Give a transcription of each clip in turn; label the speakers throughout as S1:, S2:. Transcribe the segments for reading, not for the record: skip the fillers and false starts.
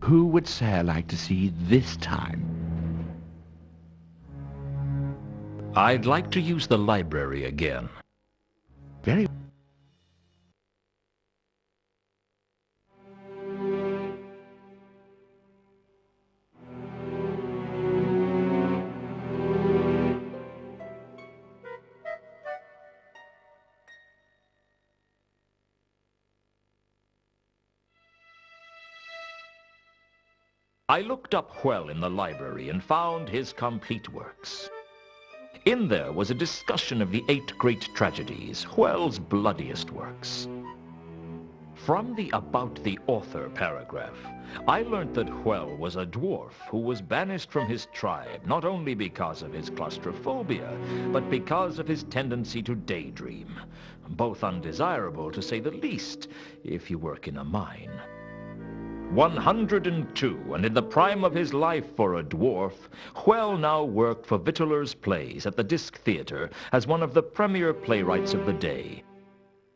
S1: Who would Sir like to see this time?
S2: I'd like to use the library again.
S1: Very
S2: I looked up Hwell in the library and found his complete works. In there was a discussion of the 8 great tragedies, Hwell's bloodiest works. From the About the Author paragraph, I learnt that Hwell was a dwarf who was banished from his tribe not only because of his claustrophobia, but because of his tendency to daydream, both undesirable to say the least if you work in a mine. 102, and in the prime of his life for a dwarf, Hwell now worked for Vittler's Plays at the Disc Theatre as one of the premier playwrights of the day.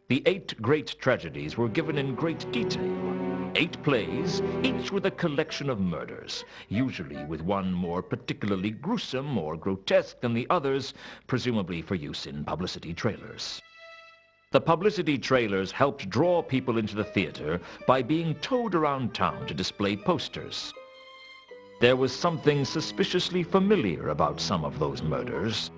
S2: The 8 great tragedies were given in great detail. 8 plays, each with a collection of murders, usually with one more particularly gruesome or grotesque than the others, presumably for use in publicity trailers. The publicity trailers helped draw people into the theater by being towed around town to display posters. There was something suspiciously familiar about some of those murders.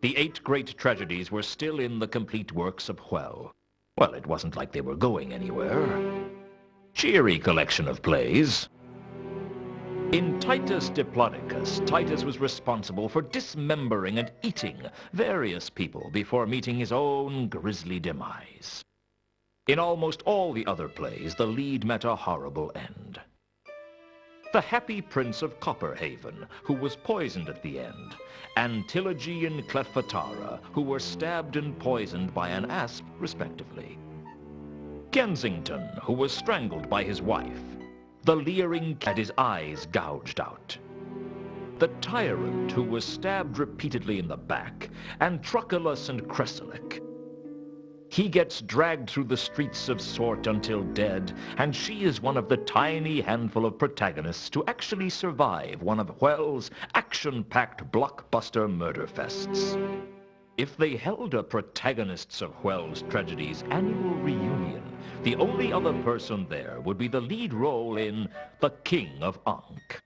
S2: The 8 great tragedies were still in the complete works of Hwell. Well, it wasn't like they were going anywhere. Cheery collection of plays. In Titus Diplodocus, Titus was responsible for dismembering and eating various people before meeting his own grisly demise. In almost all the other plays, the lead met a horrible end. The Happy Prince of Copperhaven, who was poisoned at the end, and Tilogy and Cleffatara, who were stabbed and poisoned by an asp, respectively. Kensington, who was strangled by his wife. The Leering had his eyes gouged out. The Tyrant, who was stabbed repeatedly in the back, and Truculus and Cressylic. He gets dragged through the streets of Sort until dead, and she is one of the tiny handful of protagonists to actually survive one of Hwell's action-packed blockbuster murder fests. If they held a Protagonists of Hwell's Tragedies annual reunion, the only other person there would be the lead role in The King of Ankh.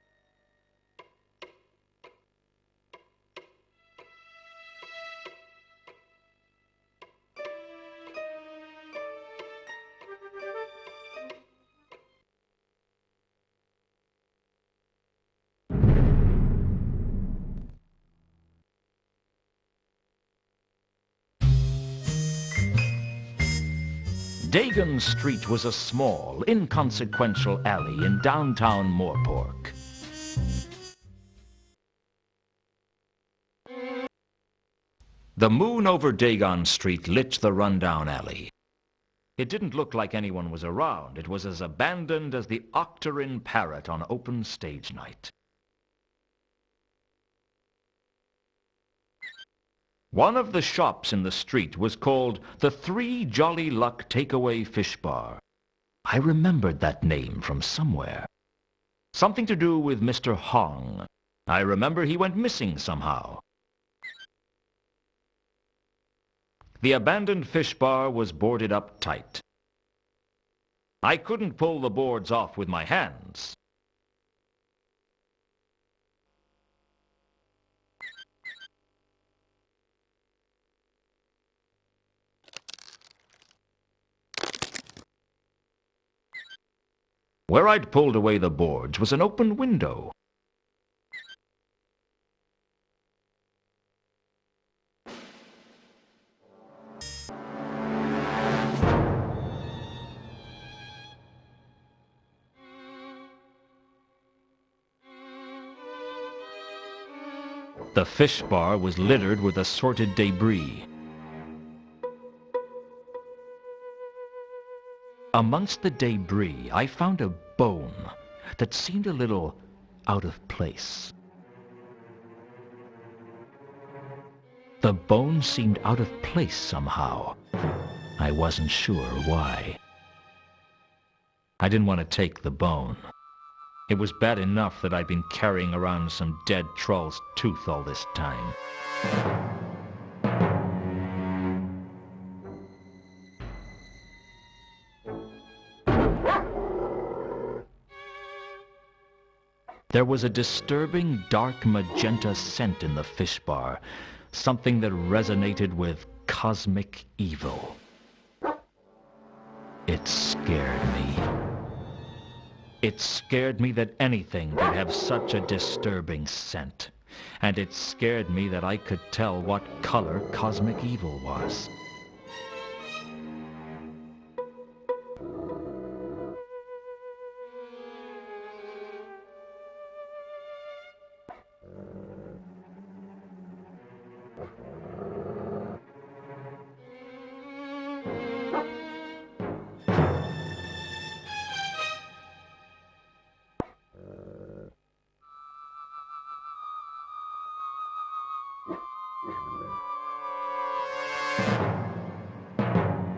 S2: Dagon Street was a small, inconsequential alley in downtown Moorpork. The moon over Dagon Street lit the rundown alley. It didn't look like anyone was around. It was as abandoned as the Octarine Parrot on open stage night. One of the shops in the street was called the Three Jolly Luck Takeaway Fish Bar. I remembered that name from somewhere. Something to do with Mr. Hong. I remember he went missing somehow. The abandoned fish bar was boarded up tight. I couldn't pull the boards off with my hands. Where I'd pulled away the boards was an open window. The fish bar was littered with assorted debris. Amongst the debris, I found a bone that seemed a little out of place. The bone seemed out of place somehow. I wasn't sure why. I didn't want to take the bone. It was bad enough that I'd been carrying around some dead troll's tooth all this time. There was a disturbing dark magenta scent in the fish bar, something that resonated with cosmic evil. It scared me. It scared me that anything could have such a disturbing scent. And it scared me that I could tell what color cosmic evil was.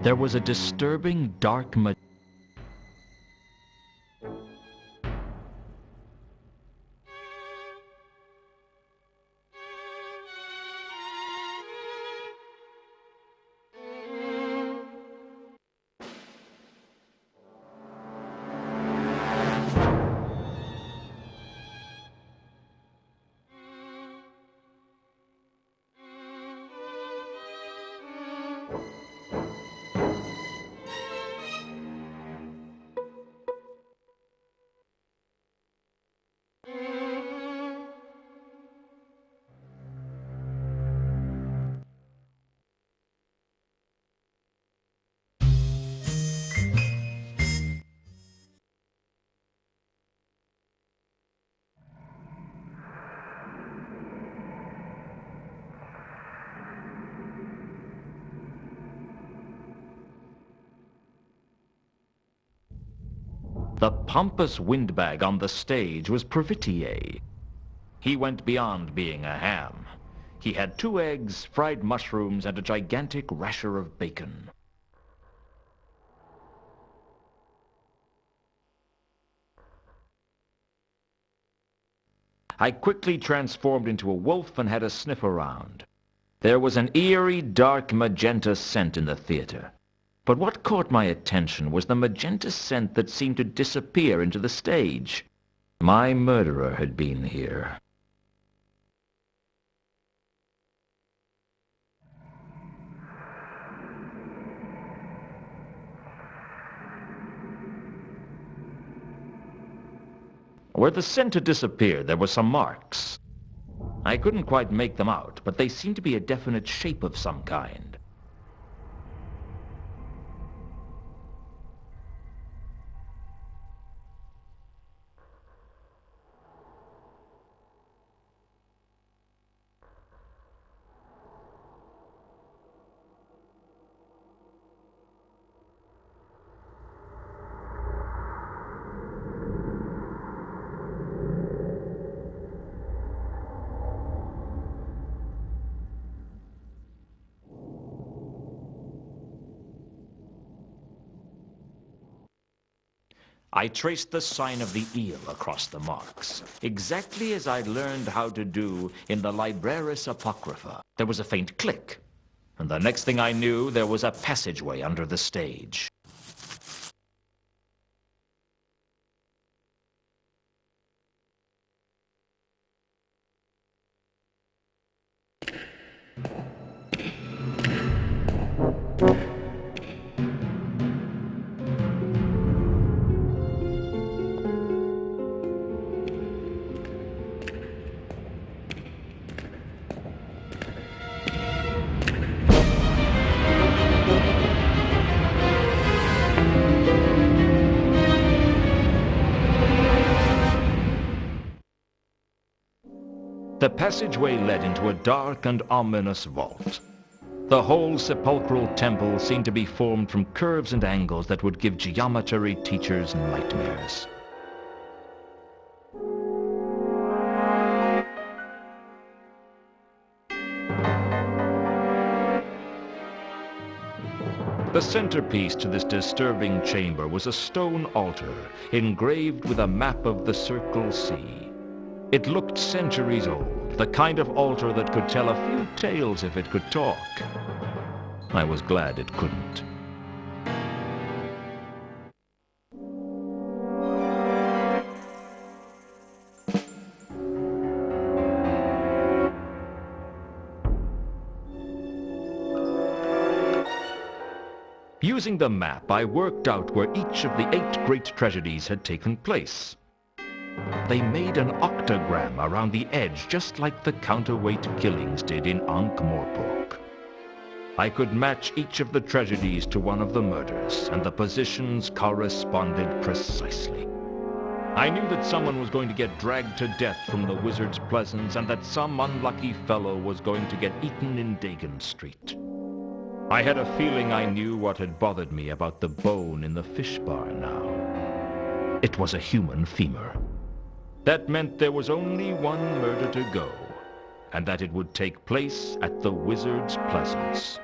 S2: There was a disturbing dark magenta. The pompous windbag on the stage was Pratchett. He went beyond being a ham. He had 2 eggs, fried mushrooms, and a gigantic rasher of bacon. I quickly transformed into a wolf and had a sniff around. There was an eerie, dark magenta scent in the theater. But what caught my attention was the magenta scent that seemed to disappear into the stage. My murderer had been here. Where the scent had disappeared, there were some marks. I couldn't quite make them out, but they seemed to be a definite shape of some kind. I traced the sign of the eel across the marks, exactly as I'd learned how to do in the Libraris Apocrypha. There was a faint click, and the next thing I knew, there was a passageway under the stage. The passageway led into a dark and ominous vault. The whole sepulchral temple seemed to be formed from curves and angles that would give geometry teachers nightmares. The centerpiece to this disturbing chamber was a stone altar engraved with a map of the Circle Sea. It looked centuries old, the kind of altar that could tell a few tales if it could talk. I was glad it couldn't. Using the map, I worked out where each of the 8 great tragedies had taken place. They made an octagram around the edge, just like the counterweight killings did in Ankh-Morpork. I could match each of the tragedies to one of the murders, and the positions corresponded precisely. I knew that someone was going to get dragged to death from the Wizard's Pleasance, and that some unlucky fellow was going to get eaten in Dagon Street. I had a feeling I knew what had bothered me about the bone in the fish bar now. It was a human femur. That meant there was only one murder to go, and that it would take place at the Wizard's Pleasance.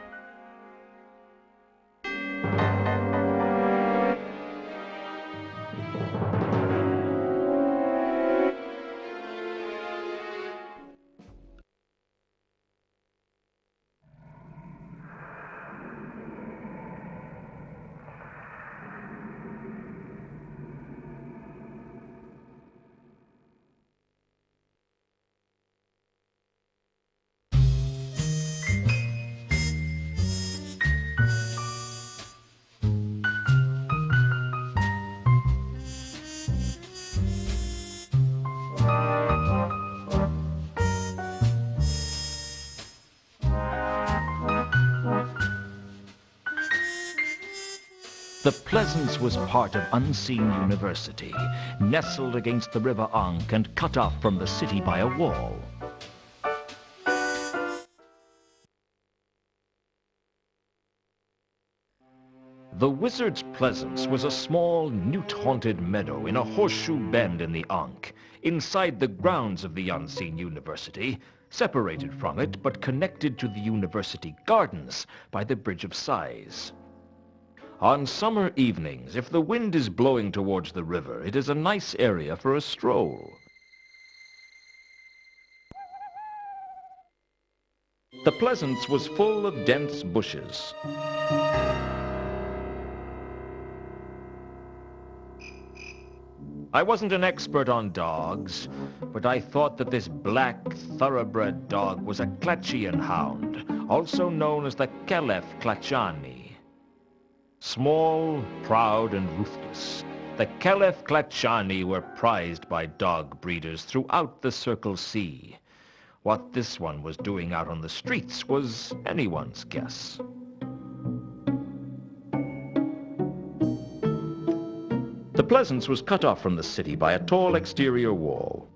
S2: The Pleasance was part of Unseen University, nestled against the River Ankh and cut off from the city by a wall. The Wizard's Pleasance was a small, newt-haunted meadow in a horseshoe bend in the Ankh, inside the grounds of the Unseen University, separated from it but connected to the university gardens by the Bridge of Sighs. On summer evenings, if the wind is blowing towards the river, it is a nice area for a stroll. The Pleasance was full of dense bushes. I wasn't an expert on dogs, but I thought that this black, thoroughbred dog was a Klatchian hound, also known as the Kelef Klatchani. Small, proud, and ruthless, the Kelef Klatchani were prized by dog breeders throughout the Circle Sea. What this one was doing out on the streets was anyone's guess. The Pleasance was cut off from the city by a tall exterior wall.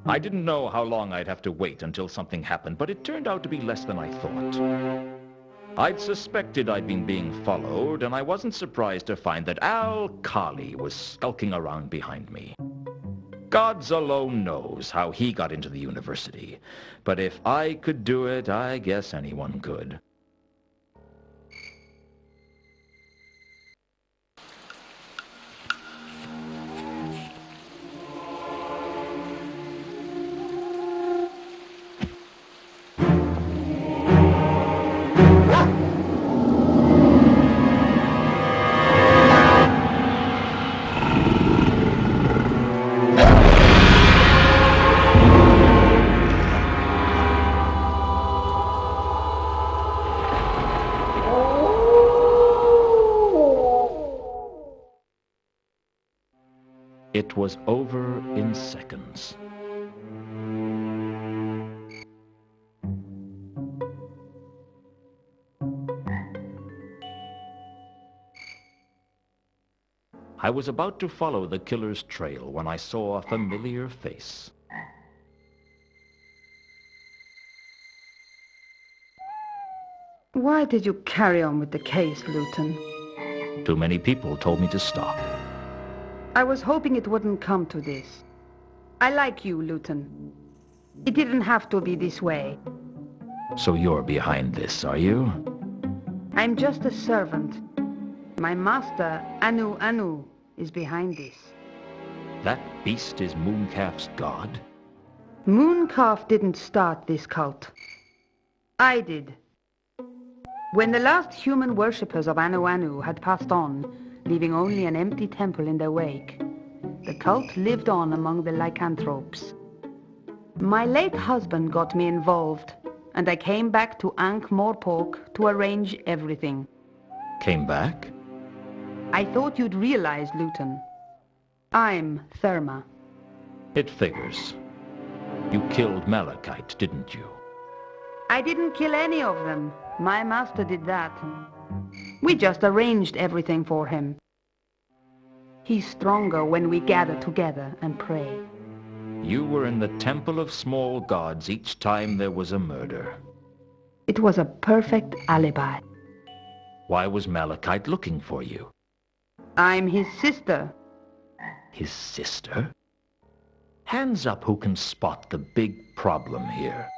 S2: I didn't know how long I'd have to wait until something happened, but it turned out to be less than I thought. I'd suspected I'd been being followed, and I wasn't surprised to find that Al Kali was skulking around behind me. Gods alone knows how he got into the university, but if I could do it, I guess anyone could. It was over in seconds. I was about to follow the killer's trail when I saw a familiar face.
S3: Why did you carry on with the case, Luton?
S2: Too many people told me to stop.
S3: I was hoping it wouldn't come to this. I like you, Luton. It didn't have to be this way.
S2: So you're behind this, are you?
S3: I'm just a servant. My master, Anu, is behind this.
S2: That beast is Mooncalf's god?
S3: Mooncalf didn't start this cult. I did. When the last human worshippers of Anu had passed on, leaving only an empty temple in their wake, the cult lived on among the lycanthropes. My late husband got me involved, and I came back to Ankh-Morpork to arrange everything.
S2: Came back?
S3: I thought you'd realize, Luton. I'm Therma.
S2: It figures. You killed Malachite, didn't you?
S3: I didn't kill any of them. My master did that. We just arranged everything for him. He's stronger when we gather together and pray.
S2: You were in the Temple of Small Gods each time there was a murder.
S3: It was a perfect alibi.
S2: Why was Malachite looking for you?
S3: I'm his sister.
S2: His sister? Hands up who can spot the big problem here.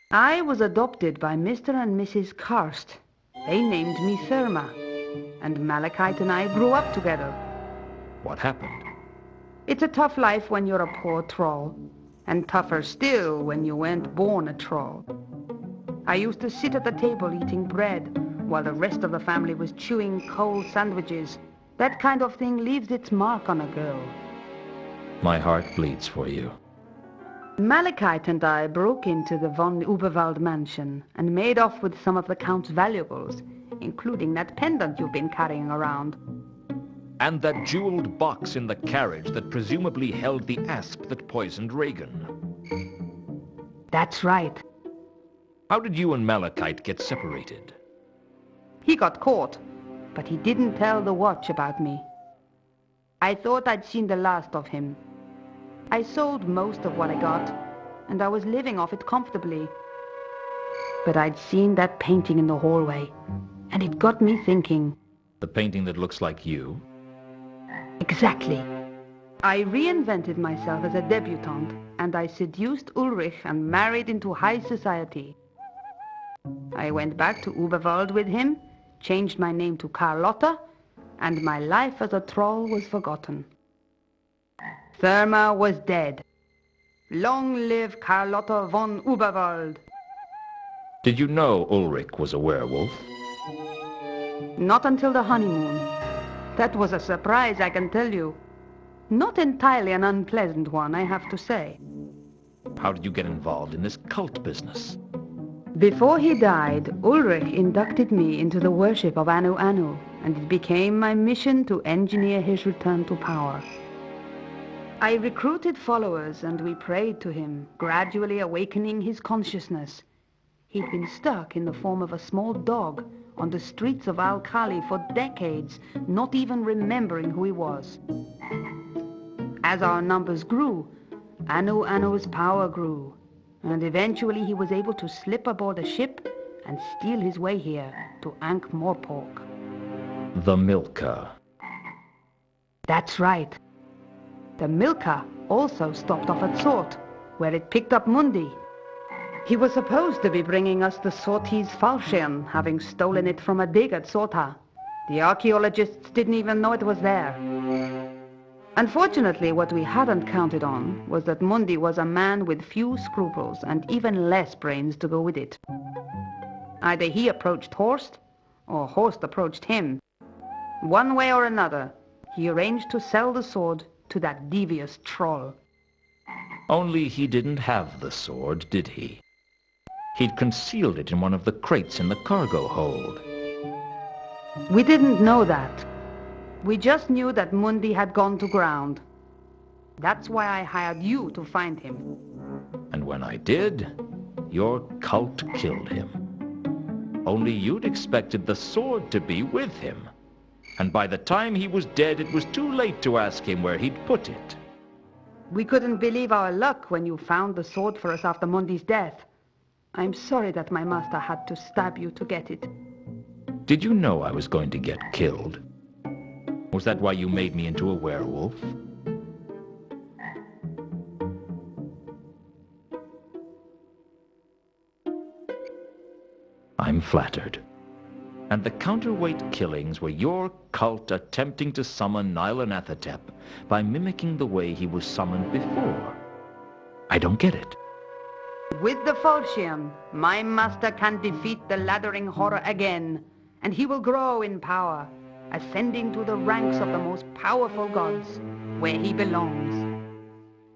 S3: I was adopted by Mr. and Mrs. Karst. They named me Therma, and Malachite and I grew up together.
S2: What happened?
S3: It's a tough life when you're a poor troll, and tougher still when you weren't born a troll. I used to sit at the table eating bread, while the rest of the family was chewing cold sandwiches. That kind of thing leaves its mark on a girl.
S2: My heart bleeds for you.
S3: Malachite and I broke into the von Uberwald mansion and made off with some of the Count's valuables, including that pendant you've been carrying around.
S2: And that jeweled box in the carriage that presumably held the asp that poisoned Reagan.
S3: That's right.
S2: How did you and Malachite get separated?
S3: He got caught, but he didn't tell the watch about me. I thought I'd seen the last of him. I sold most of what I got, and I was living off it comfortably. But I'd seen that painting in the hallway, and it got me thinking.
S2: The painting that looks like you?
S3: Exactly. I reinvented myself as a debutante, and I seduced Ulrich and married into high society. I went back to Uberwald with him, changed my name to Carlotta, and my life as a troll was forgotten. Therma was dead. Long live Carlotta von Uberwald.
S2: Did you know Ulrich was a werewolf?
S3: Not until the honeymoon. That was a surprise, I can tell you. Not entirely an unpleasant one, I have to say.
S2: How did you get involved in this cult business?
S3: Before he died, Ulrich inducted me into the worship of Anu, and it became my mission to engineer his return to power. I recruited followers and we prayed to him, gradually awakening his consciousness. He'd been stuck in the form of a small dog on the streets of Al-Khali for decades, not even remembering who he was. As our numbers grew, Anu's power grew, and eventually he was able to slip aboard a ship and steal his way here to Ankh-Morpork.
S2: The Milka.
S3: That's right. The Milka also stopped off at Sort, where it picked up Mundi. He was supposed to be bringing us the Sortese Falchion, having stolen it from a dig at Sorta. The archaeologists didn't even know it was there. Unfortunately, what we hadn't counted on was that Mundi was a man with few scruples and even less brains to go with it. Either he approached Horst, or Horst approached him. One way or another, he arranged to sell the sword to that devious troll.
S2: Only he didn't have the sword, did he? He'd concealed it in one of the crates in the cargo hold.
S3: We didn't know that. We just knew that Mundi had gone to ground. That's why I hired you to find him.
S2: And when I did, your cult killed him. Only you'd expected the sword to be with him. And by the time he was dead, it was too late to ask him where he'd put it.
S3: We couldn't believe our luck when you found the sword for us after Mundi's death. I'm sorry that my master had to stab you to get it.
S2: Did you know I was going to get killed? Was that why you made me into a werewolf? I'm flattered. And the counterweight killings were your cult attempting to summon Nyarlathotep by mimicking the way he was summoned before. I don't get it.
S3: With the Falchion, my master can defeat the laddering horror again, and he will grow in power, ascending to the ranks of the most powerful gods, where he belongs.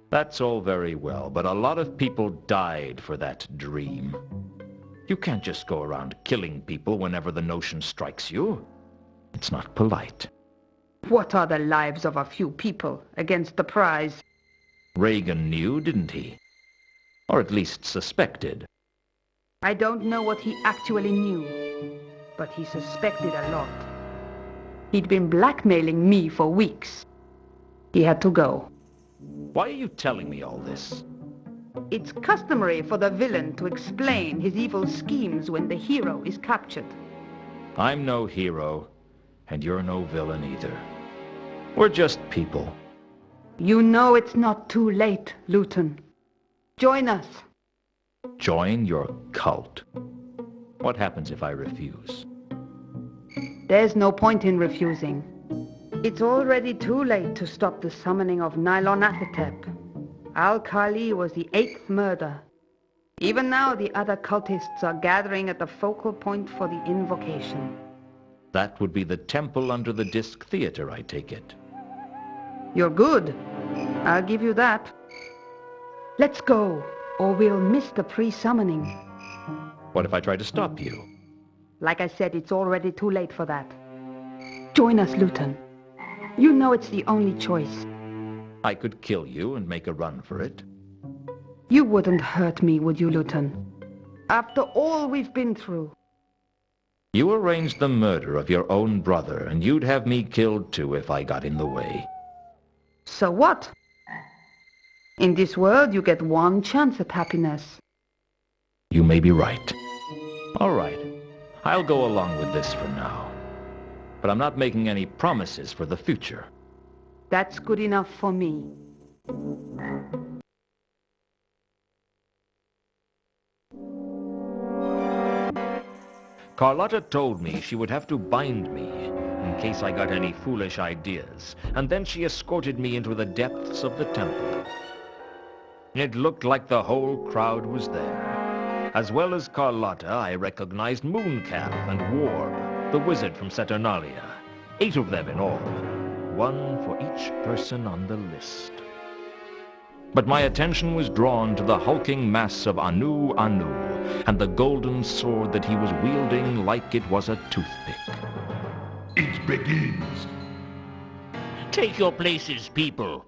S2: That's all very well, but a lot of people died for that dream. You can't just go around killing people whenever the notion strikes you. It's not polite.
S3: What are the lives of a few people against the prize?
S2: Reagan knew, didn't he? Or at least suspected.
S3: I don't know what he actually knew, but he suspected a lot. He'd been blackmailing me for weeks. He had to go.
S2: Why are you telling me all this?
S3: It's customary for the villain to explain his evil schemes when the hero is captured.
S2: I'm no hero, and you're no villain either. We're just people.
S3: You know it's not too late, Luton. Join us.
S2: Join your cult. What happens if I refuse?
S3: There's no point in refusing. It's already too late to stop the summoning of Nyarlathotep. Al-Khali was the 8th murder. Even now, the other cultists are gathering at the focal point for the invocation.
S2: That would be the temple under the Disc Theater, I take it.
S3: You're good. I'll give you that. Let's go, or we'll miss the pre-summoning.
S2: What if I try to stop you?
S3: Like I said, it's already too late for that. Join us, Luton. You know it's the only choice.
S2: I could kill you and make a run for it.
S3: You wouldn't hurt me, would you, Luton? After all we've been through.
S2: You arranged the murder of your own brother, and you'd have me killed too if I got in the way.
S3: So what? In this world, you get one chance at happiness.
S2: You may be right. All right. I'll go along with this for now. But I'm not making any promises for the future.
S3: That's good enough for me.
S2: Carlotta told me she would have to bind me in case I got any foolish ideas, and then she escorted me into the depths of the temple. It looked like the whole crowd was there. As well as Carlotta, I recognized Mooncalf and Warb, the wizard from Saturnalia. 8 of them in all. 1 for each person on the list. But my attention was drawn to the hulking mass of Anu and the golden sword that he was wielding like it was a toothpick.
S4: It begins.
S5: Take your places, people.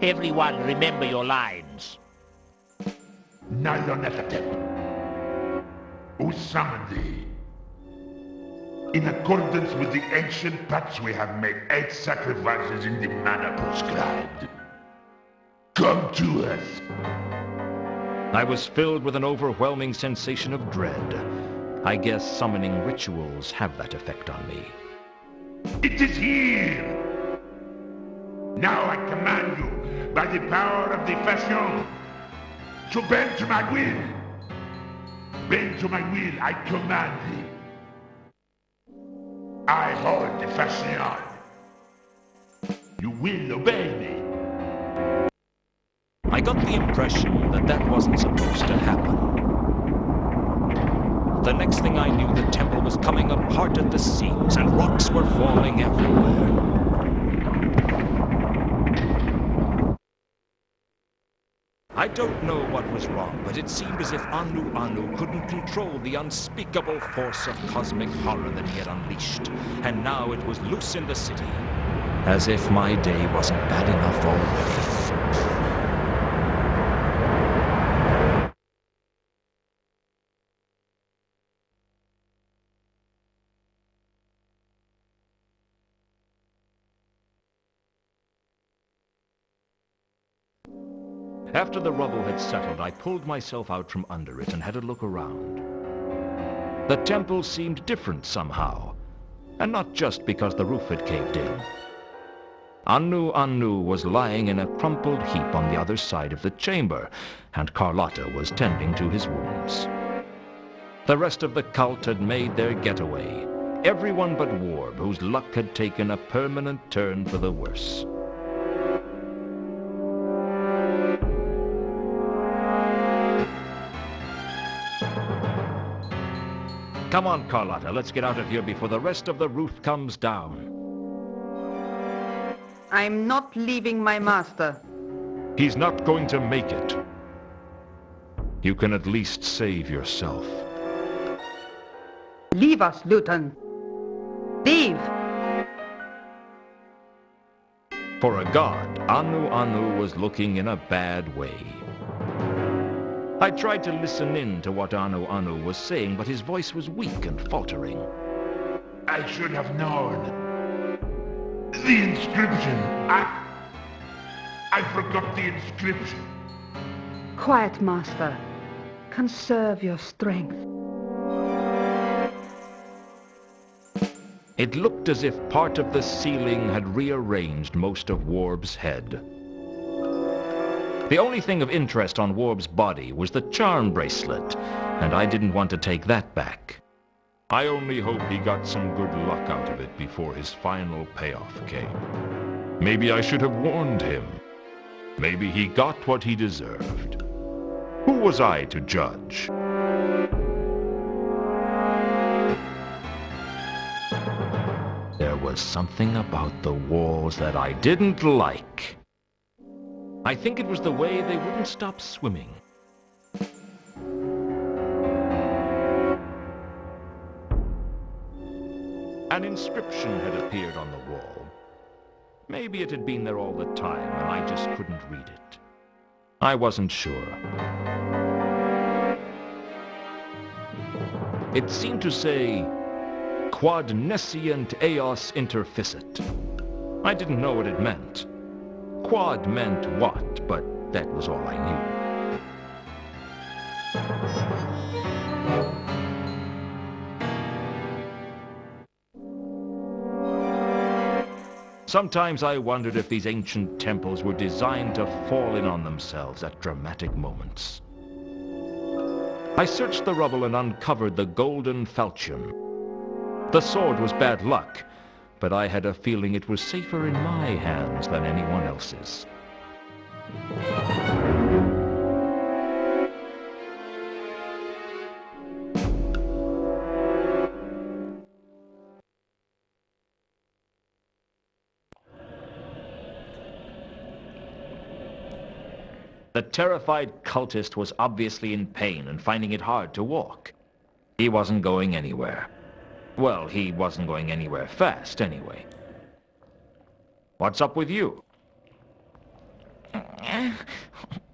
S5: Everyone remember your lines.
S4: Nyarlathotep, who summoned thee? In accordance with the ancient pacts, we have made 8 sacrifices in the manner prescribed. Come to us.
S2: I was filled with an overwhelming sensation of dread. I guess summoning rituals have that effect on me.
S4: It is here! Now I command you, by the power of the fashion, to bend to my will. Bend to my will, I command thee. I hold the fashion. You will obey me.
S2: I got the impression that that wasn't supposed to happen. The next thing I knew, the temple was coming apart at the seams, and rocks were falling everywhere. I don't know what was wrong, but it seemed as if Anu couldn't control the unspeakable force of cosmic horror that he had unleashed, and now it was loose in the city. As if my day wasn't bad enough already. After the rubble had settled, I pulled myself out from under it and had a look around. The temple seemed different somehow, and not just because the roof had caved in. Anu was lying in a crumpled heap on the other side of the chamber, and Carlotta was tending to his wounds. The rest of the cult had made their getaway, everyone but Warb, whose luck had taken a permanent turn for the worse. Come on, Carlotta, let's get out of here before the rest of the roof comes down.
S3: I'm not leaving my master.
S2: He's not going to make it. You can at least save yourself.
S3: Leave us, Luton. Leave!
S2: For a god, Anu was looking in a bad way. I tried to listen in to what Anu was saying, but his voice was weak and faltering.
S4: I should have known. The inscription. I forgot the inscription.
S3: Quiet, master. Conserve your strength.
S2: It looked as if part of the ceiling had rearranged most of Warb's head. The only thing of interest on Warb's body was the charm bracelet, and I didn't want to take that back. I only hope he got some good luck out of it before his final payoff came. Maybe I should have warned him. Maybe he got what he deserved. Who was I to judge? There was something about the walls that I didn't like. I think it was the way they wouldn't stop swimming. An inscription had appeared on the wall. Maybe it had been there all the time and I just couldn't read it. I wasn't sure. It seemed to say, Quod nescient eos interficit. I didn't know what it meant. Quad meant what, but that was all I knew. Sometimes I wondered if these ancient temples were designed to fall in on themselves at dramatic moments. I searched the rubble and uncovered the golden falchion. The sword was bad luck, but I had a feeling it was safer in my hands than anyone else's. The terrified cultist was obviously in pain and finding it hard to walk. He wasn't going anywhere. Well, he wasn't going anywhere fast, anyway. What's up with you?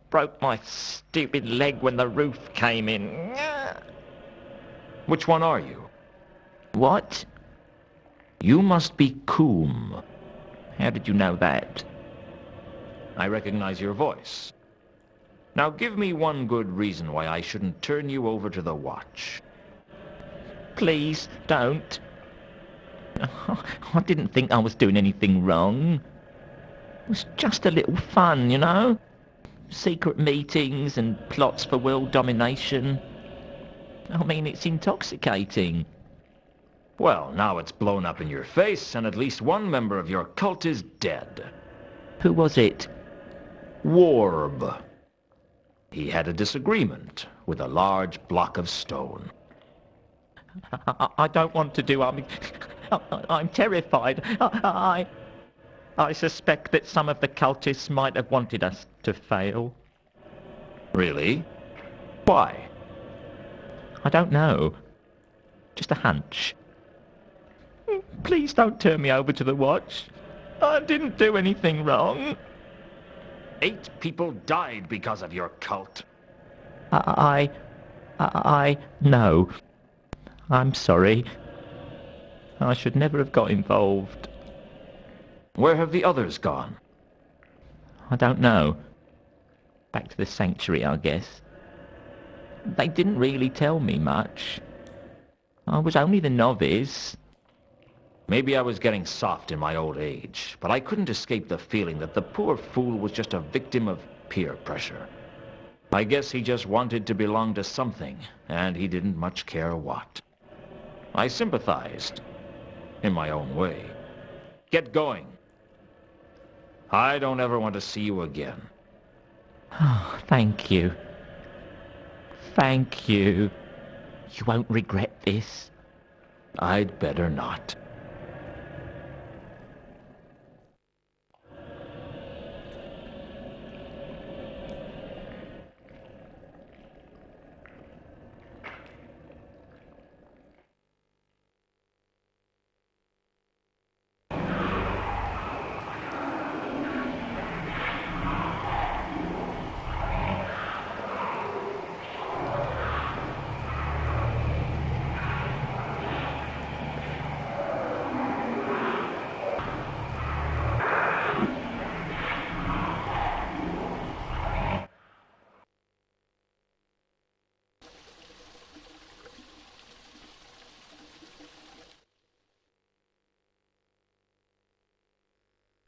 S5: Broke my stupid leg when the roof came in.
S2: Which one are you?
S5: What?
S2: You must be Coombe.
S5: How did you know that?
S2: I recognize your voice. Now give me one good reason why I shouldn't turn you over to the Watch.
S5: Please, don't. I didn't think I was doing anything wrong. It was just a little fun, you know? Secret meetings and plots for world domination. I mean, it's intoxicating.
S2: Well, now it's blown up in your face, and at least one member of your cult is dead.
S5: Who was it?
S2: Warb. He had a disagreement with a large block of stone.
S5: I don't want to do... I'm terrified. I suspect that some of the cultists might have wanted us to fail.
S2: Really? Why?
S5: I don't know. Just a hunch. Please don't turn me over to the Watch. I didn't do anything wrong.
S2: 8 people died because of your cult.
S5: No. I'm sorry. I should never have got involved.
S2: Where have the others gone?
S5: I don't know. Back to the sanctuary, I guess. They didn't really tell me much. I was only the novice.
S2: Maybe I was getting soft in my old age, but I couldn't escape the feeling that the poor fool was just a victim of peer pressure. I guess he just wanted to belong to something, and he didn't much care what. I sympathized, in my own way. Get going. I don't ever want to see you again.
S5: Oh, thank you. Thank you. You won't regret this.
S2: I'd better not.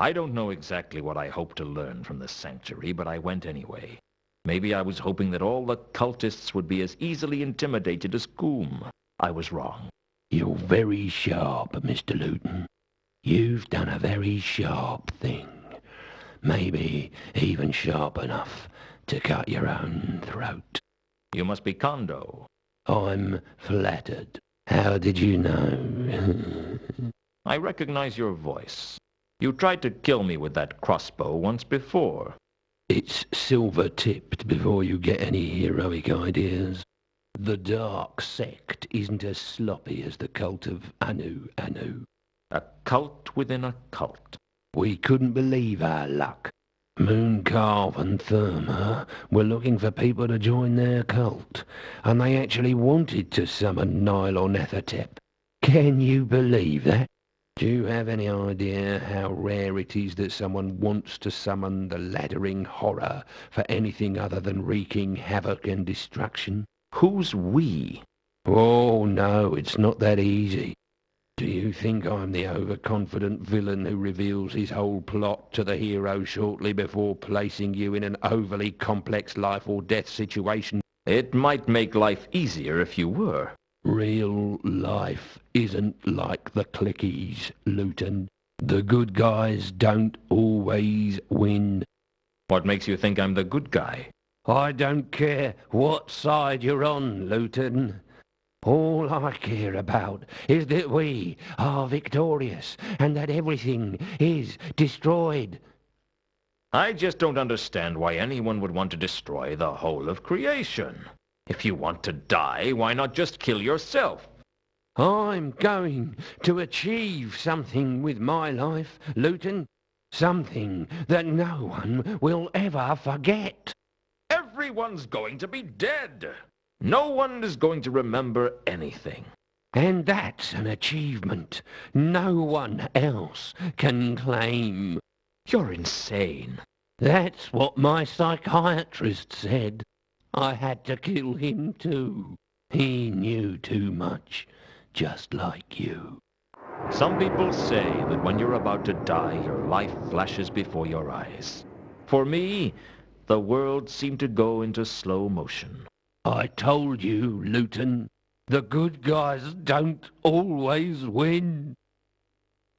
S2: I don't know exactly what I hoped to learn from the sanctuary, but I went anyway. Maybe I was hoping that all the cultists would be as easily intimidated as Coombe. I was wrong.
S1: You're very sharp, Mr. Luton. You've done a very sharp thing. Maybe even sharp enough to cut your own throat.
S2: You must be Condo.
S1: I'm flattered. How did you know?
S2: I recognize your voice. You tried to kill me with that crossbow once before.
S1: It's silver-tipped before you get any heroic ideas. The dark sect isn't as sloppy as the cult of Anu Anu.
S2: A cult within a cult.
S1: We couldn't believe our luck. Mooncarve and Therma were looking for people to join their cult, and they actually wanted to summon Nyarlathotep. Can you believe that? Do you have any idea how rare it is that someone wants to summon the laddering horror for anything other than wreaking havoc and destruction?
S2: Who's we?
S1: Oh, no, it's not that easy. Do you think I'm the overconfident villain who reveals his whole plot to the hero shortly before placing you in an overly complex life or death situation?
S2: It might make life easier if you were.
S1: Real life isn't like the clickies, Luton. The good guys don't always win.
S2: What makes you think I'm the good guy?
S1: I don't care what side you're on, Luton. All I care about is that we are victorious and that everything is destroyed.
S2: I just don't understand why anyone would want to destroy the whole of creation. If you want to die, why not just kill yourself?
S1: I'm going to achieve something with my life, Luton. Something that no one will ever forget.
S2: Everyone's going to be dead. No one is going to remember anything.
S1: And that's an achievement no one else can claim.
S2: You're insane.
S1: That's what my psychiatrist said. I had to kill him too. He knew too much, just like you.
S2: Some people say that when you're about to die, your life flashes before your eyes. For me, the world seemed to go into slow motion.
S1: I told you, Luton, the good guys don't always win.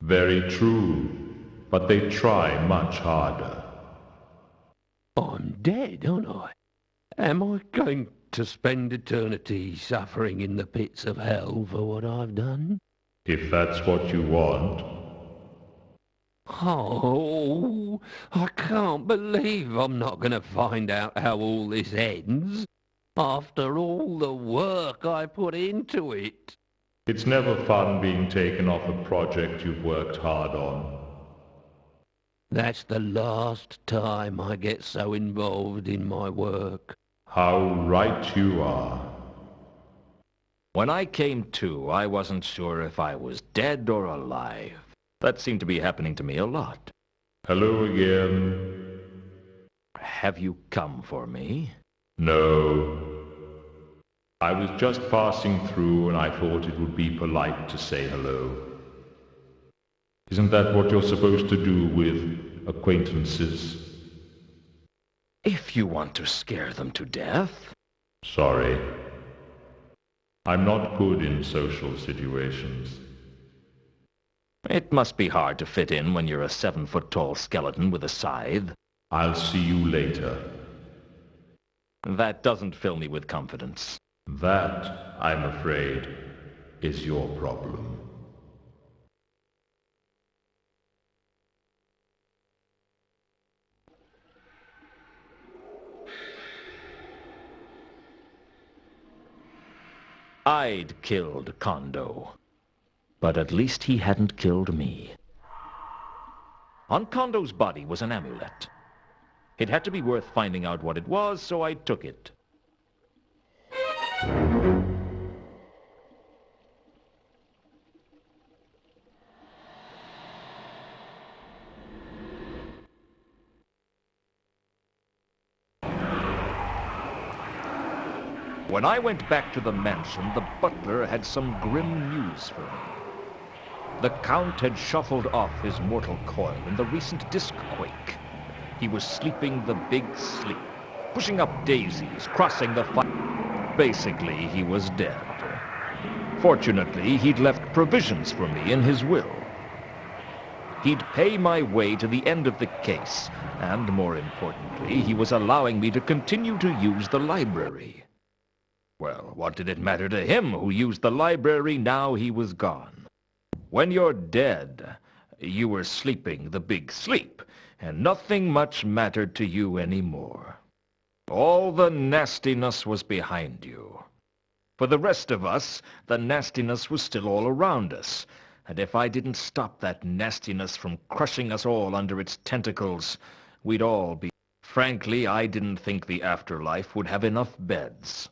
S6: Very true, but they try much harder.
S1: I'm dead, aren't I? Am I going to spend eternity suffering in the pits of hell for what I've done?
S6: If that's what you want.
S1: Oh, I can't believe I'm not going to find out how all this ends. After all the work I put into it.
S6: It's never fun being taken off a project you've worked hard on.
S1: That's the last time I get so involved in my work.
S6: How right you are.
S2: When I came to, I wasn't sure if I was dead or alive. That seemed to be happening to me a lot.
S6: Hello again.
S2: Have you come for me?
S6: No. I was just passing through and I thought it would be polite to say hello. Isn't that what you're supposed to do with acquaintances?
S2: If you want to scare them to death.
S6: Sorry. I'm not good in social situations.
S2: It must be hard to fit in when you're a 7-foot-tall skeleton with a scythe.
S6: I'll see you later.
S2: That doesn't fill me with confidence.
S6: That, I'm afraid, is your problem.
S2: I'd killed Condo, but at least he hadn't killed me. On Condo's body was an amulet. It had to be worth finding out what it was, so I took it. When I went back to the mansion, the butler had some grim news for me. The Count had shuffled off his mortal coil in the recent disc quake. He was sleeping the big sleep, pushing up daisies, crossing the fire. Basically, he was dead. Fortunately, he'd left provisions for me in his will. He'd pay my way to the end of the case, and more importantly, he was allowing me to continue to use the library. Well, what did it matter to him who used the library now he was gone? When you're dead, you were sleeping the big sleep, and nothing much mattered to you anymore. All the nastiness was behind you. For the rest of us, the nastiness was still all around us, and if I didn't stop that nastiness from crushing us all under its tentacles, we'd all be... Frankly, I didn't think the afterlife would have enough beds.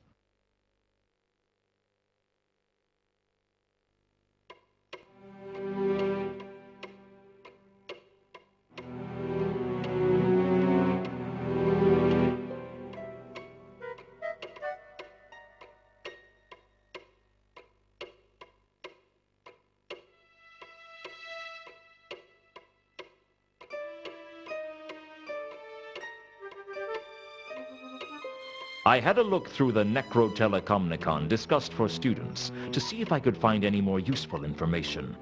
S2: I had a look through the Necrotelecomnicon discussed for students to see if I could find any more useful information.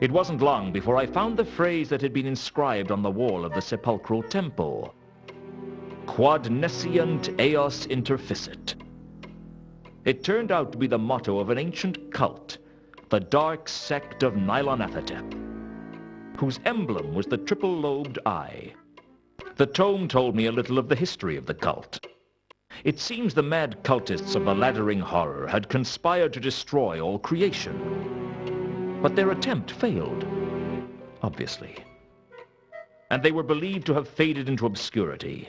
S2: It wasn't long before I found the phrase that had been inscribed on the wall of the sepulchral temple. Quod nescient eos interficit. It turned out to be the motto of an ancient cult, the dark sect of Nylonathotep, whose emblem was the triple-lobed eye. The tome told me a little of the history of the cult. It seems the mad cultists of the laddering horror had conspired to destroy all creation. But their attempt failed, obviously. And they were believed to have faded into obscurity.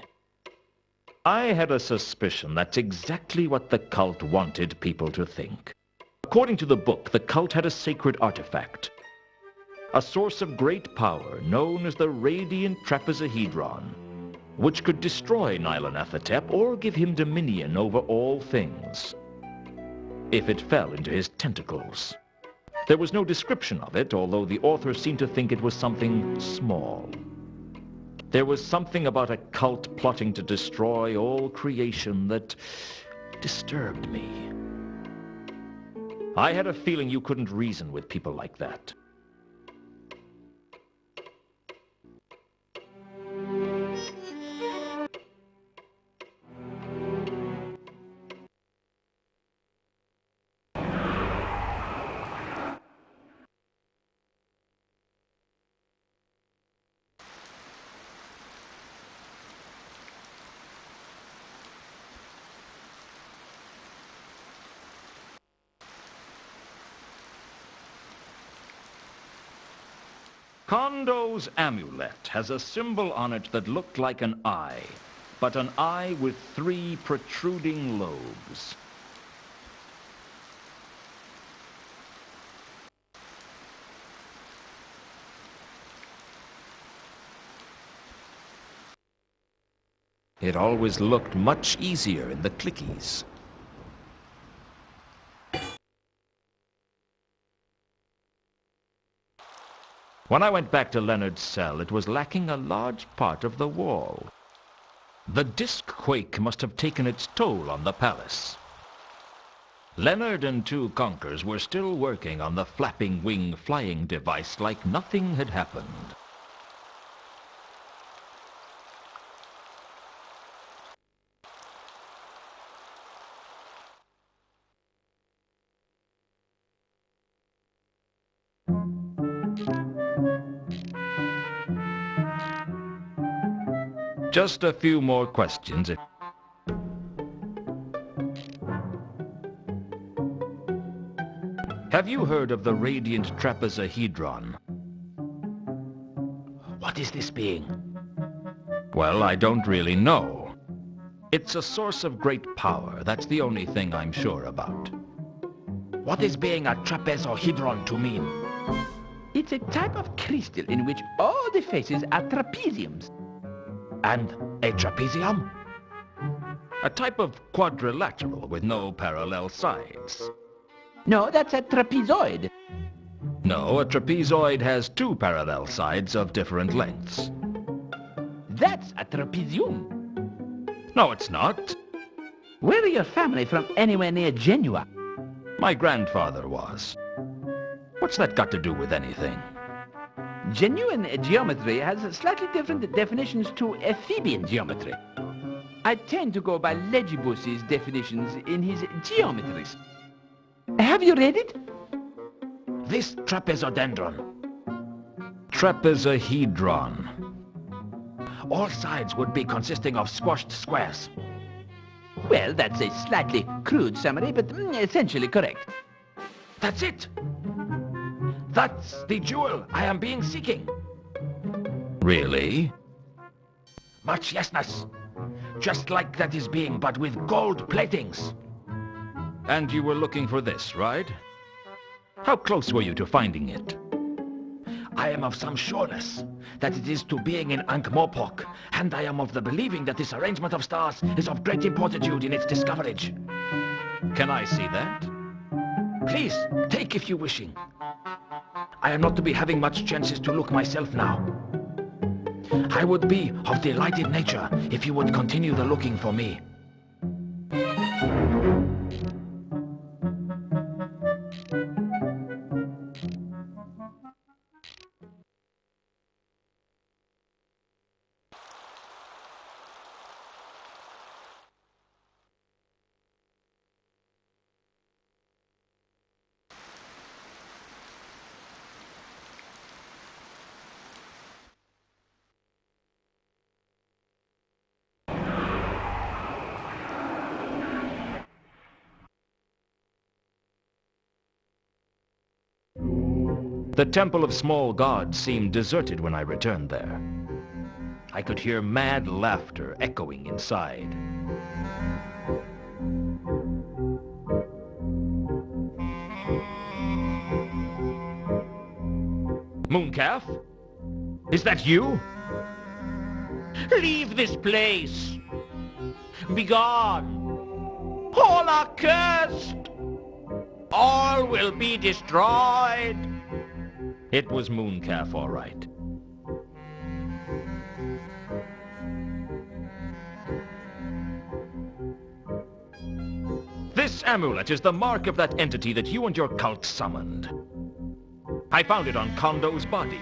S2: I had a suspicion that's exactly what the cult wanted people to think. According to the book, the cult had a sacred artifact, a source of great power known as the Radiant Trapezohedron, which could destroy Nylonathotep or give him dominion over all things, if it fell into his tentacles. There was no description of it, although the author seemed to think it was something small. There was something about a cult plotting to destroy all creation that disturbed me. I had a feeling you couldn't reason with people like that. Condos Amulet has a symbol on it that looked like an eye, but an eye with 3 protruding lobes. It always looked much easier in the clickies. When I went back to Leonard's cell, it was lacking a large part of the wall. The disc quake must have taken its toll on the palace. Leonard and two conkers were still working on the flapping wing flying device like nothing had happened. Just a few more questions. Have you heard of the radiant trapezohedron?
S5: What is this being?
S2: Well, I don't really know. It's a source of great power. That's the only thing I'm sure about.
S5: What is being a trapezohedron to mean? It's a type of crystal in which all the faces are trapeziums. And a trapezium?
S2: A type of quadrilateral with no parallel sides.
S5: No, that's a trapezoid.
S2: No, a trapezoid has two parallel sides of different lengths.
S5: That's a trapezium.
S2: No, it's not.
S5: Where are your family from anywhere near Genua?
S2: My grandfather was. What's that got to do with anything?
S5: Genuine geometry has slightly different definitions to Ephebian geometry. I tend to go by Legibus's definitions in his geometries. Have you read it? This trapezodendron.
S2: Trapezohedron.
S5: All sides would be consisting of squashed squares. Well, that's a slightly crude summary, but essentially correct. That's it. That's the jewel I am being seeking.
S2: Really?
S5: Much yesness. Just like that is being, but with gold platings.
S2: And you were looking for this, right? How close were you to finding it?
S5: I am of some sureness that it is to being in Ankh-Morpork, and I am of the believing that this arrangement of stars is of great importance in its discoverage.
S2: Can I see that?
S5: Please, take if you wishing. I am not to be having much chances to look myself now. I would be of delighted nature if you would continue the looking for me.
S2: The Temple of Small Gods seemed deserted when I returned there. I could hear mad laughter echoing inside. Mooncalf? Is that you?
S5: Leave this place! Begone! All are cursed! All will be destroyed!
S2: It was Mooncalf, all right. This amulet is the mark of that entity that you and your cult summoned. I found it on Condo's body.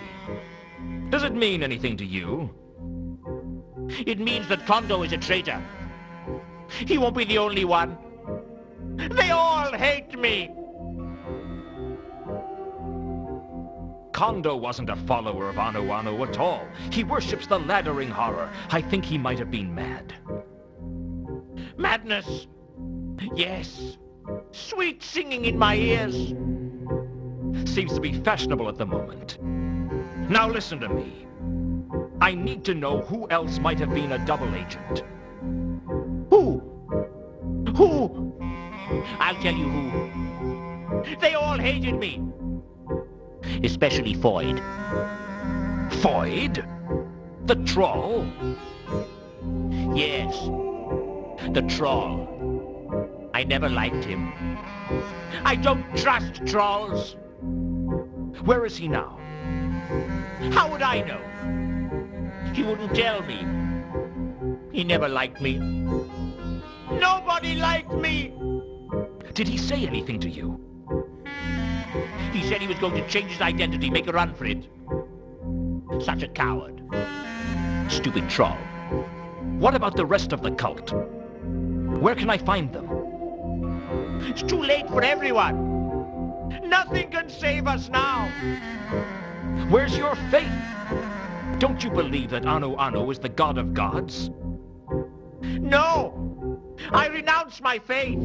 S2: Does it mean anything to you?
S5: It means that Condo is a traitor. He won't be the only one. They all hate me!
S2: Condo wasn't a follower of Anu Anu at all. He worships the laddering horror. I think he might have been mad.
S5: Madness! Yes. Sweet singing in my ears.
S2: Seems to be fashionable at the moment. Now listen to me. I need to know who else might have been a double agent.
S5: Who? Who? I'll tell you who. They all hated me. Especially Foyd.
S2: Foyd? The troll?
S5: Yes, the troll. I never liked him. I don't trust trolls.
S2: Where is he now?
S5: How would I know? He wouldn't tell me. He never liked me. Nobody liked me!
S2: Did he say anything to you?
S5: He said he was going to change his identity, make a run for it. Such a coward.
S2: Stupid troll. What about the rest of the cult? Where can I find them?
S5: It's too late for everyone. Nothing can save us now.
S2: Where's your faith? Don't you believe that Anu is the god of gods?
S5: No! I renounce my faith.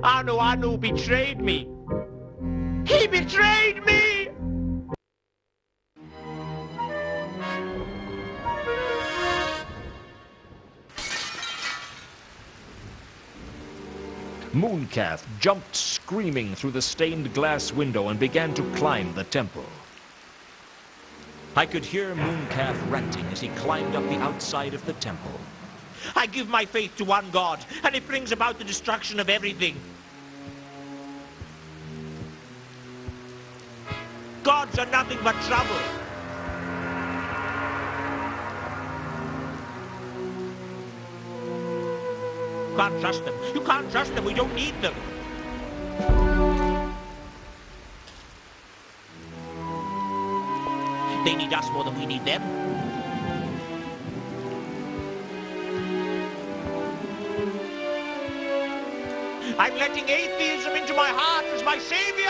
S5: Anu betrayed me. He betrayed me!
S2: Mooncalf jumped screaming through the stained glass window and began to climb the temple. I could hear Mooncalf ranting as he climbed up the outside of the temple.
S5: I give my faith to one God, and it brings about the destruction of everything. Gods are nothing but trouble. You can't trust them. You can't trust them. We don't need them. They need us more than we need them. I'm letting atheism into my heart as my savior!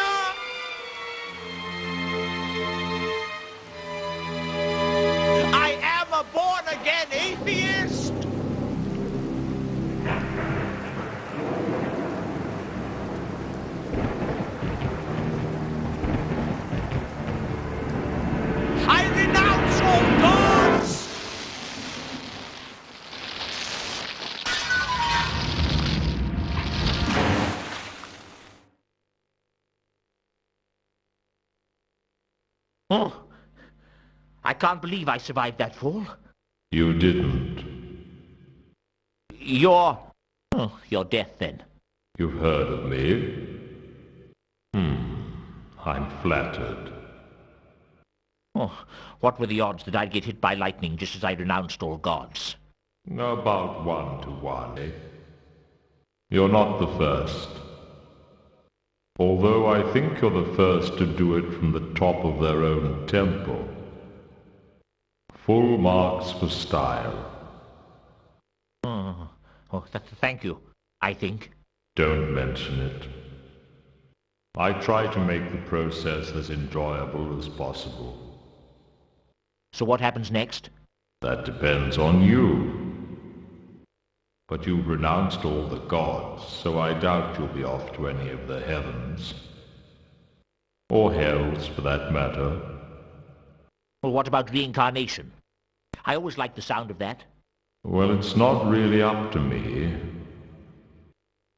S5: I am a born-again atheist! I renounce all gods! Oh, I can't believe I survived that fall.
S6: You didn't.
S5: Your death, then.
S6: You've heard of me? I'm flattered.
S5: Oh, what were the odds that I'd get hit by lightning just as I renounced all gods?
S6: About 1 to 1, eh? You're not the first. Although I think you're the first to do it from the top of their own temple. Full marks for style.
S5: Thank you, I think.
S6: Don't mention it. I try to make the process as enjoyable as possible.
S5: So what happens next?
S6: That depends on you. But you've renounced all the gods, so I doubt you'll be off to any of the heavens. Or hells, for that matter.
S5: Well, what about reincarnation? I always liked the sound of that.
S6: Well, it's not really up to me.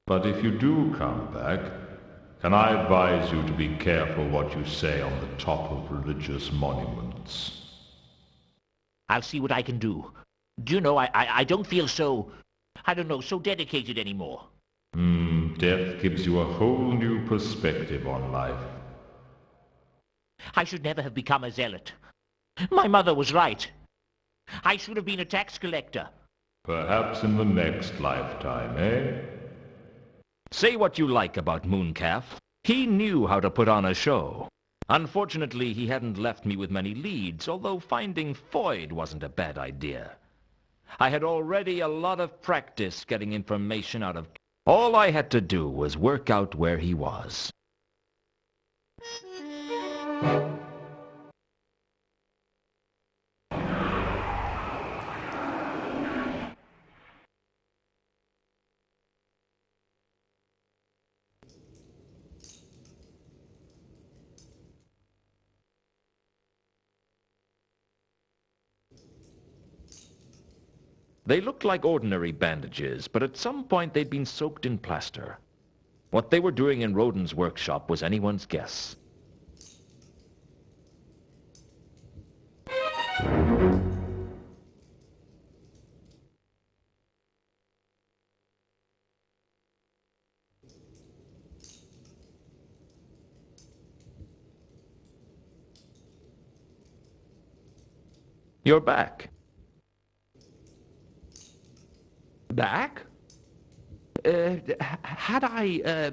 S6: But if you do come back, can I advise you to be careful what you say on the top of religious monuments?
S5: I'll see what I can do. Do you know, I don't feel so, so dedicated anymore.
S6: Death gives you a whole new perspective on life.
S5: I should never have become a zealot. My mother was right. I should have been a tax collector.
S6: Perhaps in the next lifetime, eh?
S2: Say what you like about Mooncalf. He knew how to put on a show. Unfortunately, he hadn't left me with many leads, although finding Foyd wasn't a bad idea. I had already a lot of practice getting information out of... All I had to do was work out where he was. They looked like ordinary bandages, but at some point they'd been soaked in plaster. What they were doing in Rodin's workshop was anyone's guess. You're back.
S1: Back? Had I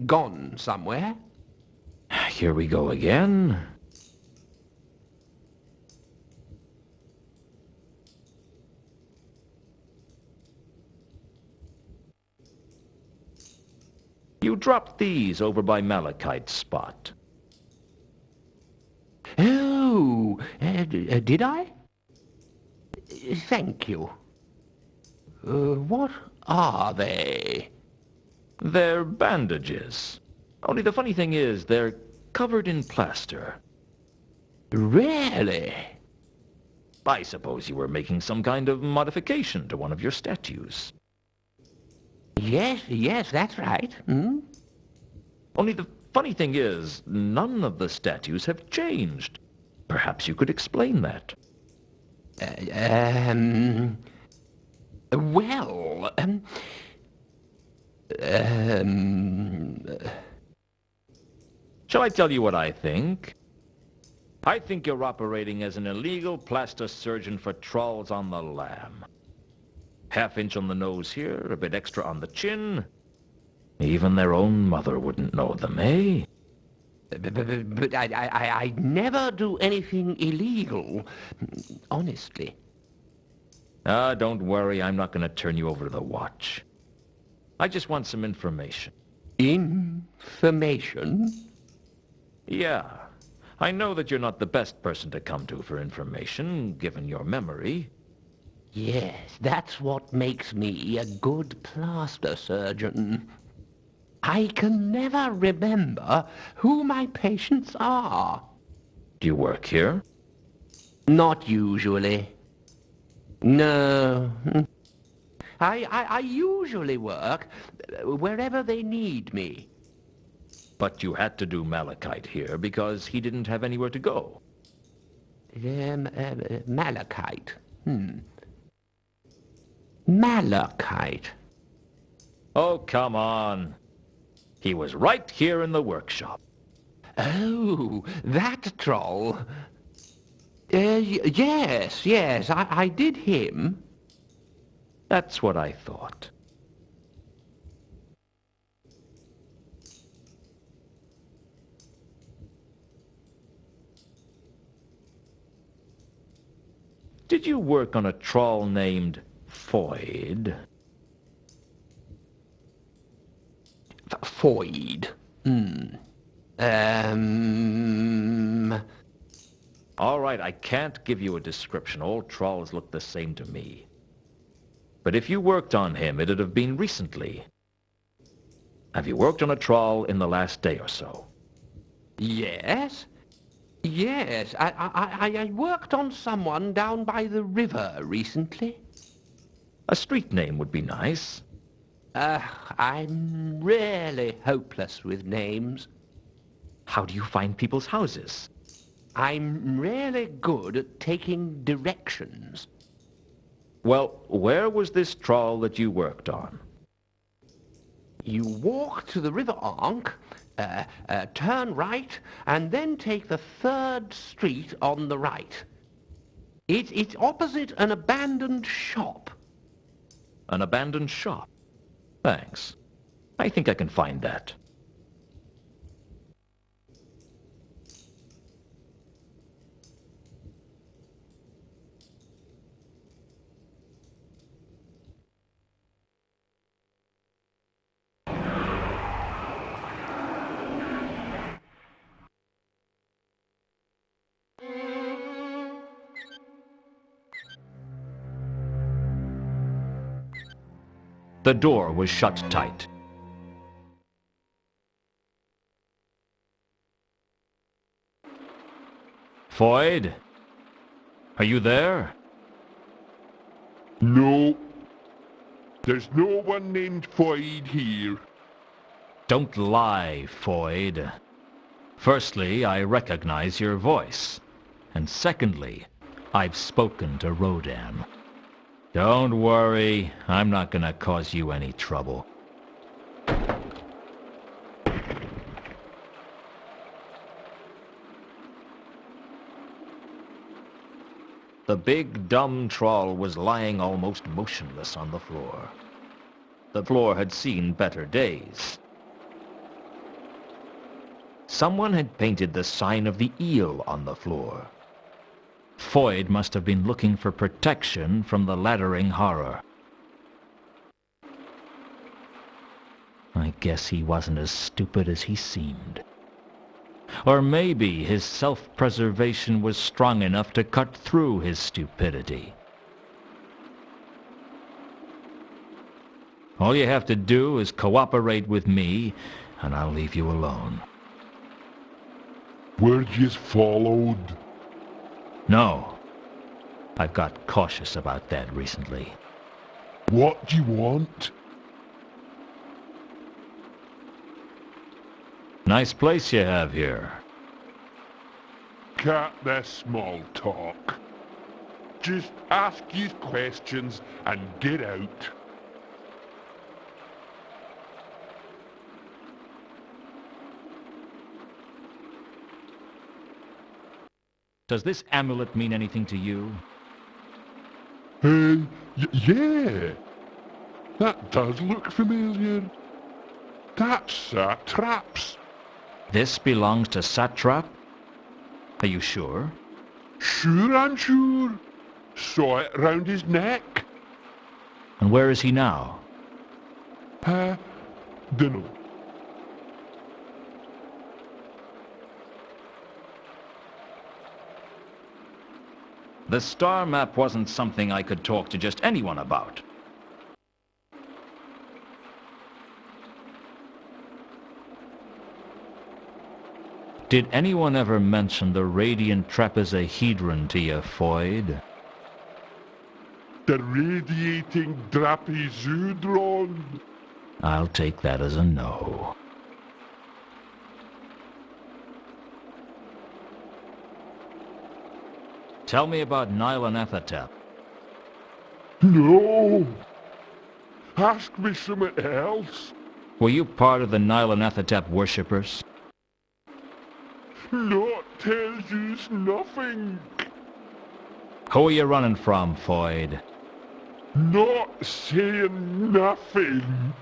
S1: gone somewhere?
S2: Here we go again. You dropped these over by Malachite's spot.
S1: Oh, did I? Thank you. What are they?
S2: They're bandages. Only the funny thing is, they're covered in plaster.
S1: Really?
S2: I suppose you were making some kind of modification to one of your statues.
S1: Yes, that's right. Hmm?
S2: Only the funny thing is, none of the statues have changed. Perhaps you could explain that.
S1: Well,
S2: Shall I tell you what I think? I think you're operating as an illegal plaster surgeon for trolls on the lam. Half-inch on the nose here, a bit extra on the chin. Even their own mother wouldn't know them, eh?
S1: but I never do anything illegal, honestly.
S2: Ah, don't worry, I'm not going to turn you over to the watch. I just want some information.
S1: Information?
S2: Yeah, I know that you're not the best person to come to for information, given your memory.
S1: Yes, that's what makes me a good plaster surgeon. I can never remember who my patients are.
S2: Do you work here?
S1: Not usually. No. I usually work wherever they need me.
S2: But you had to do Malachite here because he didn't have anywhere to go.
S1: Malachite. Malachite.
S2: Oh, come on. He was right here in the workshop.
S1: Oh, that troll. Yes, I did him.
S2: That's what I thought. Did you work on a troll named Foyd?
S1: Foyd.
S2: All right, I can't give you a description. All trolls look the same to me. But if you worked on him, it'd have been recently. Have you worked on a troll in the last day or so?
S1: Yes. Yes, I worked on someone down by the river recently.
S2: A street name would be nice.
S1: I'm really hopeless with names.
S2: How do you find people's houses?
S1: I'm really good at taking directions.
S2: Well, where was this troll that you worked on?
S1: You walk to the river Ankh, turn right, and then take the 3rd street on the right. It's opposite an abandoned shop.
S2: An abandoned shop? Thanks. I think I can find that. The door was shut tight. Foyd? Are you there?
S4: No. There's no one named Foyd here.
S2: Don't lie, Foyd. Firstly, I recognize your voice. And secondly, I've spoken to Rodan. Don't worry, I'm not gonna cause you any trouble. The big, dumb troll was lying almost motionless on the floor. The floor had seen better days. Someone had painted the sign of the eel on the floor. Foyd must have been looking for protection from the laddering horror. I guess he wasn't as stupid as he seemed. Or maybe his self-preservation was strong enough to cut through his stupidity. All you have to do is cooperate with me, and I'll leave you alone.
S4: Were you followed?
S2: No. I've got cautious about that recently.
S4: What do you want?
S2: Nice place you have here.
S4: Cut the small talk. Just ask you questions and get out.
S2: Does this amulet mean anything to you?
S4: Yeah. That does look familiar. That's Trap's.
S2: This belongs to Satrap? Are you sure?
S4: Sure, I'm sure. Saw it round his neck.
S2: And where is he now?
S4: Dunno.
S2: The star map wasn't something I could talk to just anyone about. Did anyone ever mention the radiant trapezohedron to you, Foyd?
S4: The radiating trapezohedron.
S2: I'll take that as a no. Tell me about Nylanathatep.
S4: No. Ask me something else.
S2: Were you part of the Nylanathatep worshippers?
S4: Not tells yous nothing.
S2: Who are you running from, Foyd?
S4: Not saying nothing.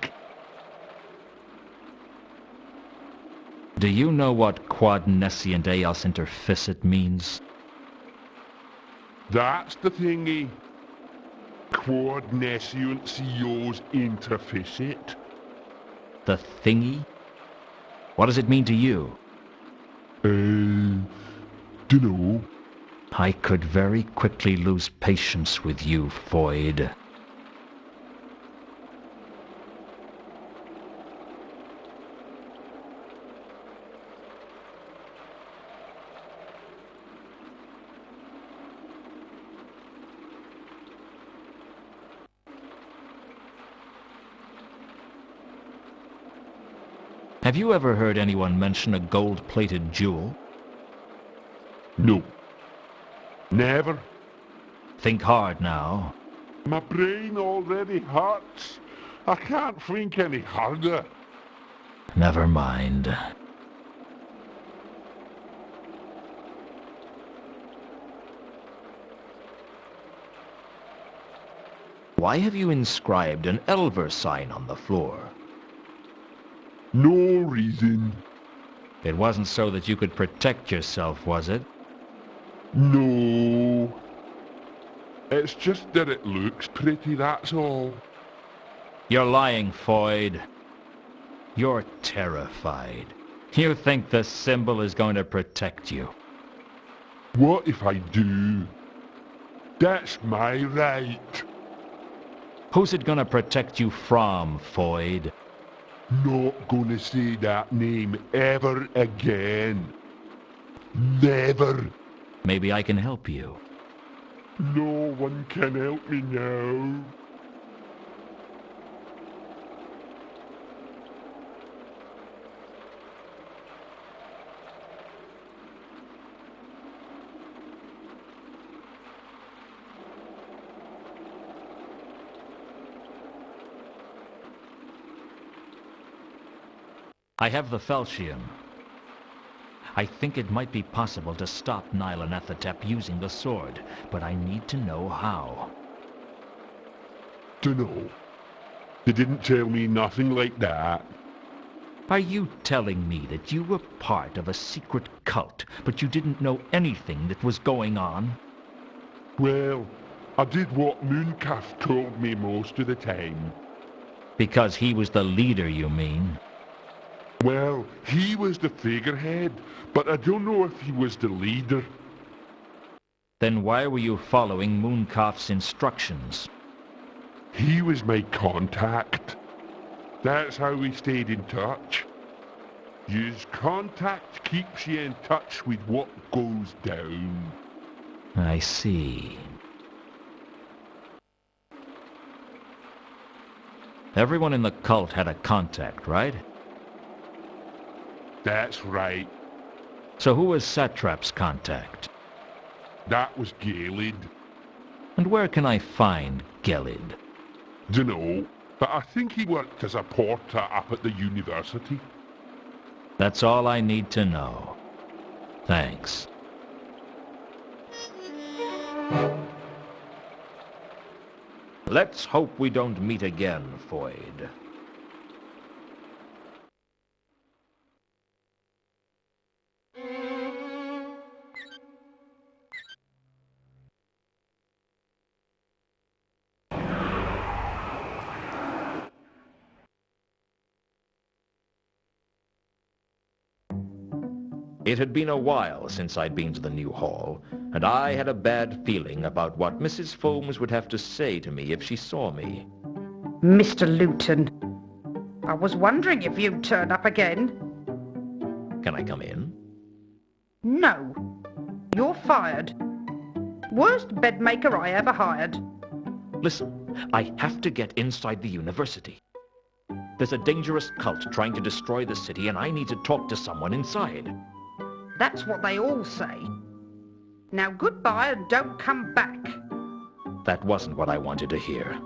S2: Do you know what quad nescient eos interficit means?
S4: That's the thingy. Quad nescient CEOs interficit.
S2: The thingy? What does it mean to you?
S4: Dunno.
S2: I could very quickly lose patience with you, Foyd. Have you ever heard anyone mention a gold-plated jewel?
S4: No. Never.
S2: Think hard now.
S4: My brain already hurts. I can't think any harder.
S2: Never mind. Why have you inscribed an Elver sign on the floor?
S4: No reason.
S2: It wasn't so that you could protect yourself, was it?
S4: No. It's just that it looks pretty, that's all.
S2: You're lying, Foyd. You're terrified. You think the symbol is going to protect you.
S4: What if I do? That's my right.
S2: Who's it going to protect you from, Foyd?
S4: Not gonna say that name ever again. Never.
S2: Maybe I can help you.
S4: No one can help me now.
S2: I have the Felchium. I think it might be possible to stop Nylanethotep using the sword, but I need to know how.
S4: Dunno. They didn't tell me nothing like that.
S2: Are you telling me that you were part of a secret cult, but you didn't know anything that was going on?
S4: Well, I did what Mooncalf told me most of the time.
S2: Because he was the leader, you mean?
S4: Well, he was the figurehead, but I don't know if he was the leader.
S2: Then why were you following Mooncalf's instructions?
S4: He was my contact. That's how we stayed in touch. Use contact keeps you in touch with what goes down.
S2: I see. Everyone in the cult had a contact, right?
S4: That's right.
S2: So who was Satrap's contact?
S4: That was Galid.
S2: And where can I find Gelid?
S4: Dunno, but I think he worked as a porter up at the university.
S2: That's all I need to know. Thanks. Let's hope we don't meet again, Foyd. It had been a while since I'd been to the new hall, and I had a bad feeling about what Mrs. Foames would have to say to me if she saw me.
S3: Mr. Luton, I was wondering if you'd turn up again.
S2: Can I come in?
S3: No, you're fired. Worst bedmaker I ever hired.
S2: Listen, I have to get inside the university. There's a dangerous cult trying to destroy the city, and I need to talk to someone inside.
S3: That's what they all say. Now goodbye and don't come back.
S2: That wasn't what I wanted to hear.